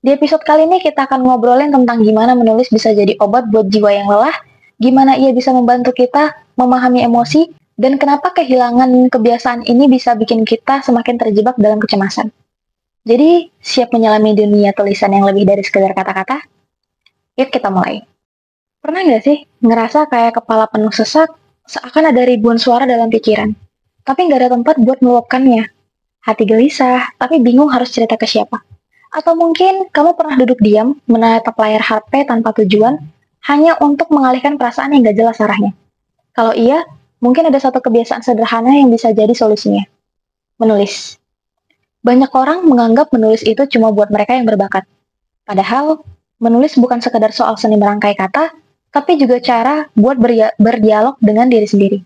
Di episode kali ini kita akan ngobrolin tentang gimana menulis bisa jadi obat buat jiwa yang lelah, gimana ia bisa membantu kita memahami emosi, dan kenapa kehilangan kebiasaan ini bisa bikin kita semakin terjebak dalam kecemasan. Jadi, siap menyelami dunia tulisan yang lebih dari sekedar kata-kata? Yuk kita mulai. Pernah nggak sih ngerasa kayak kepala penuh sesak, seakan ada ribuan suara dalam pikiran, tapi nggak ada tempat buat meluapkannya? Hati gelisah, tapi bingung harus cerita ke siapa. Atau mungkin kamu pernah duduk diam, menatap layar HP tanpa tujuan, hanya untuk mengalihkan perasaan yang gak jelas arahnya. Kalau iya, mungkin ada satu kebiasaan sederhana yang bisa jadi solusinya. Menulis. Banyak orang menganggap menulis itu cuma buat mereka yang berbakat. Padahal, menulis bukan sekedar soal seni merangkai kata, tapi juga cara buat berdialog dengan diri sendiri.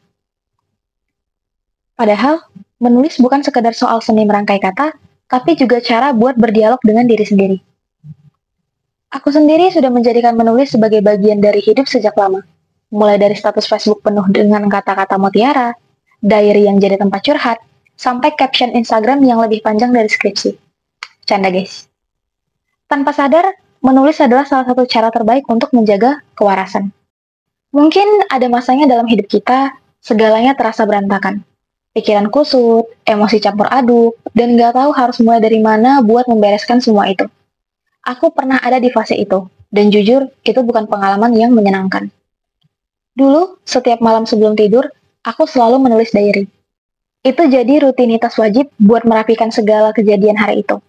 Padahal, menulis bukan sekedar soal seni merangkai kata, tapi juga cara buat berdialog dengan diri sendiri. Aku sendiri sudah menjadikan menulis sebagai bagian dari hidup sejak lama. Mulai dari status Facebook penuh dengan kata-kata mutiara, diary yang jadi tempat curhat, sampai caption Instagram yang lebih panjang dari skripsi. Canda guys. Tanpa sadar, menulis adalah salah satu cara terbaik untuk menjaga kewarasan. Mungkin ada masanya dalam hidup kita, segalanya terasa berantakan. Pikiran kusut, emosi campur aduk, dan gak tahu harus mulai dari mana buat membereskan semua itu. Aku pernah ada di fase itu, dan jujur, itu bukan pengalaman yang menyenangkan. Dulu, setiap malam sebelum tidur, aku selalu menulis diary. Itu jadi rutinitas wajib buat merapikan segala kejadian hari itu.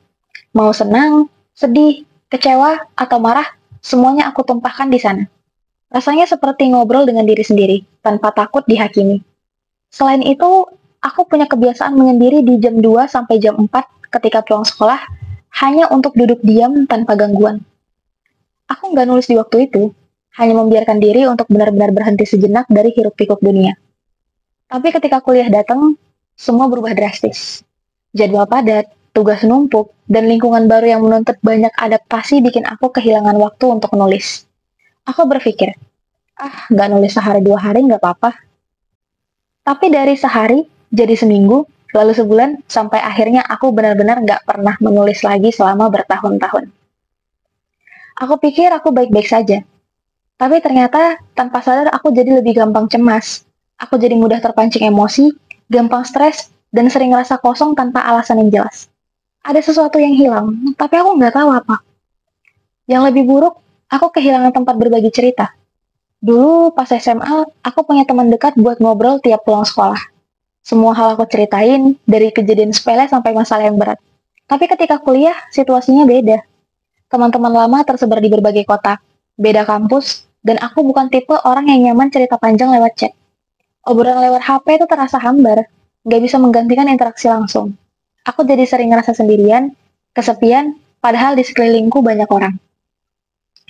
Mau senang, sedih, kecewa, atau marah, semuanya aku tumpahkan di sana. Rasanya seperti ngobrol dengan diri sendiri, tanpa takut dihakimi. Selain itu, aku punya kebiasaan menyendiri di jam 2 sampai jam 4 ketika pulang sekolah, hanya untuk duduk diam tanpa gangguan. Aku nggak nulis di waktu itu, hanya membiarkan diri untuk benar-benar berhenti sejenak dari hiruk-pikuk dunia. Tapi ketika kuliah datang, semua berubah drastis. Jadwal padat, tugas numpuk, dan lingkungan baru yang menuntut banyak adaptasi bikin aku kehilangan waktu untuk nulis. Aku berpikir, nggak nulis sehari 2 hari nggak apa-apa. Tapi dari sehari, jadi seminggu, lalu sebulan, sampai akhirnya aku benar-benar nggak pernah menulis lagi selama bertahun-tahun. Aku pikir aku baik-baik saja. Tapi ternyata, tanpa sadar aku jadi lebih gampang cemas. Aku jadi mudah terpancing emosi, gampang stres, dan sering ngerasa kosong tanpa alasan yang jelas. Ada sesuatu yang hilang, tapi aku nggak tahu apa. Yang lebih buruk, aku kehilangan tempat berbagi cerita. Dulu pas SMA, aku punya teman dekat buat ngobrol tiap pulang sekolah. Semua hal aku ceritain, dari kejadian sepele sampai masalah yang berat. Tapi ketika kuliah, situasinya beda. Teman-teman lama tersebar di berbagai kota, beda kampus, dan aku bukan tipe orang yang nyaman cerita panjang lewat chat. Obrolan lewat HP itu terasa hambar, nggak bisa menggantikan interaksi langsung. Aku jadi sering ngerasa sendirian, kesepian, padahal di sekelilingku banyak orang.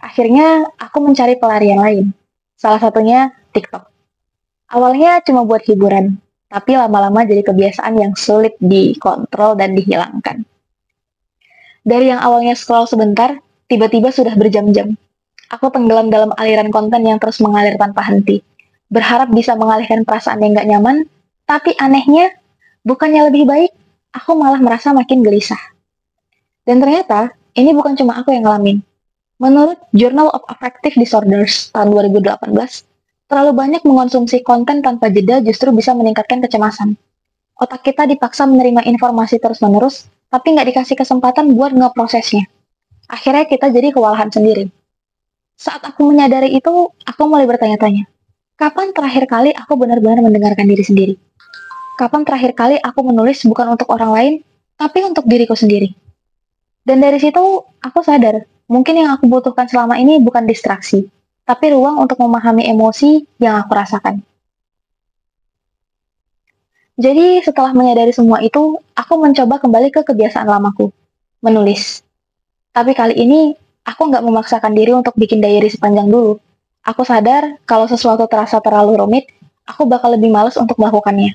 Akhirnya, aku mencari pelarian lain. Salah satunya TikTok. Awalnya cuma buat hiburan, tapi lama-lama jadi kebiasaan yang sulit dikontrol dan dihilangkan. Dari yang awalnya scroll sebentar, tiba-tiba sudah berjam-jam. Aku tenggelam dalam aliran konten yang terus mengalir tanpa henti. Berharap bisa mengalihkan perasaan yang gak nyaman, tapi anehnya, bukannya lebih baik, aku malah merasa makin gelisah. Dan ternyata, ini bukan cuma aku yang ngalamin. Menurut Journal of Affective Disorders tahun 2018, terlalu banyak mengonsumsi konten tanpa jeda justru bisa meningkatkan kecemasan. Otak kita dipaksa menerima informasi terus-menerus, tapi nggak dikasih kesempatan buat ngeprosesnya. Akhirnya kita jadi kewalahan sendiri. Saat aku menyadari itu, aku mulai bertanya-tanya, kapan terakhir kali aku benar-benar mendengarkan diri sendiri? Kapan terakhir kali aku menulis bukan untuk orang lain, tapi untuk diriku sendiri? Dan dari situ, aku sadar, mungkin yang aku butuhkan selama ini bukan distraksi, tapi ruang untuk memahami emosi yang aku rasakan. Jadi setelah menyadari semua itu, aku mencoba kembali ke kebiasaan lamaku, menulis. Tapi kali ini, aku nggak memaksakan diri untuk bikin diary sepanjang dulu. Aku sadar kalau sesuatu terasa terlalu rumit, aku bakal lebih males untuk melakukannya.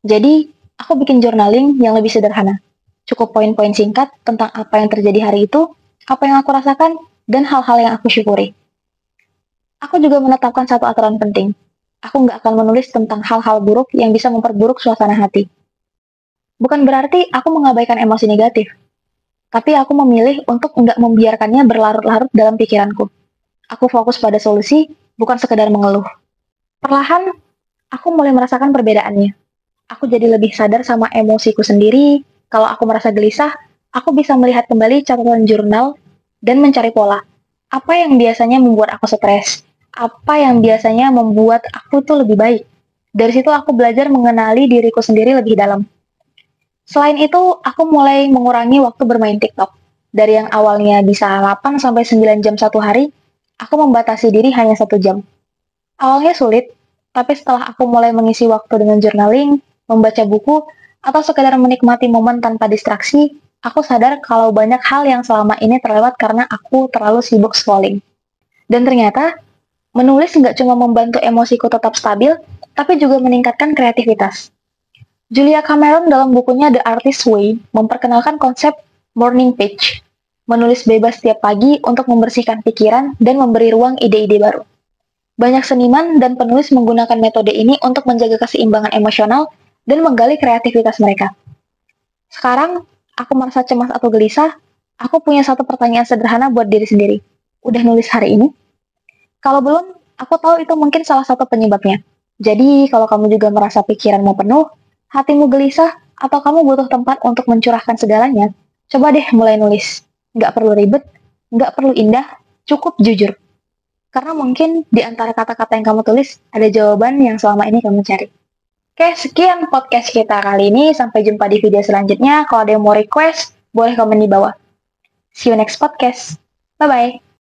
Jadi, aku bikin journaling yang lebih sederhana. Cukup poin-poin singkat tentang apa yang terjadi hari itu, apa yang aku rasakan, dan hal-hal yang aku syukuri. Aku juga menetapkan satu aturan penting. Aku nggak akan menulis tentang hal-hal buruk yang bisa memperburuk suasana hati. Bukan berarti aku mengabaikan emosi negatif. Tapi aku memilih untuk nggak membiarkannya berlarut-larut dalam pikiranku. Aku fokus pada solusi, bukan sekedar mengeluh. Perlahan, aku mulai merasakan perbedaannya. Aku jadi lebih sadar sama emosiku sendiri. Kalau aku merasa gelisah, aku bisa melihat kembali catatan jurnal dan mencari pola. Apa yang biasanya membuat aku stres? Apa yang biasanya membuat aku tuh lebih baik? Dari situ aku belajar mengenali diriku sendiri lebih dalam. Selain itu, aku mulai mengurangi waktu bermain TikTok. Dari yang awalnya bisa 8-9 jam satu hari, aku membatasi diri hanya 1 jam. Awalnya sulit, tapi setelah aku mulai mengisi waktu dengan journaling, membaca buku, atau sekedar menikmati momen tanpa distraksi, aku sadar kalau banyak hal yang selama ini terlewat karena aku terlalu sibuk scrolling. Dan ternyata, menulis nggak cuma membantu emosiku tetap stabil, tapi juga meningkatkan kreativitas. Julia Cameron dalam bukunya The Artist's Way memperkenalkan konsep morning page, menulis bebas setiap pagi untuk membersihkan pikiran dan memberi ruang ide-ide baru. Banyak seniman dan penulis menggunakan metode ini untuk menjaga keseimbangan emosional dan menggali kreativitas mereka. Sekarang, aku merasa cemas atau gelisah, aku punya satu pertanyaan sederhana buat diri sendiri. Udah nulis hari ini? Kalau belum, aku tahu itu mungkin salah satu penyebabnya. Jadi, kalau kamu juga merasa pikiranmu penuh, hatimu gelisah, atau kamu butuh tempat untuk mencurahkan segalanya, coba deh mulai nulis. Nggak perlu ribet, nggak perlu indah, cukup jujur. Karena mungkin di antara kata-kata yang kamu tulis, ada jawaban yang selama ini kamu cari. Oke, sekian podcast kita kali ini. Sampai jumpa di video selanjutnya. Kalau ada yang mau request, boleh komen di bawah. See you next podcast. Bye-bye.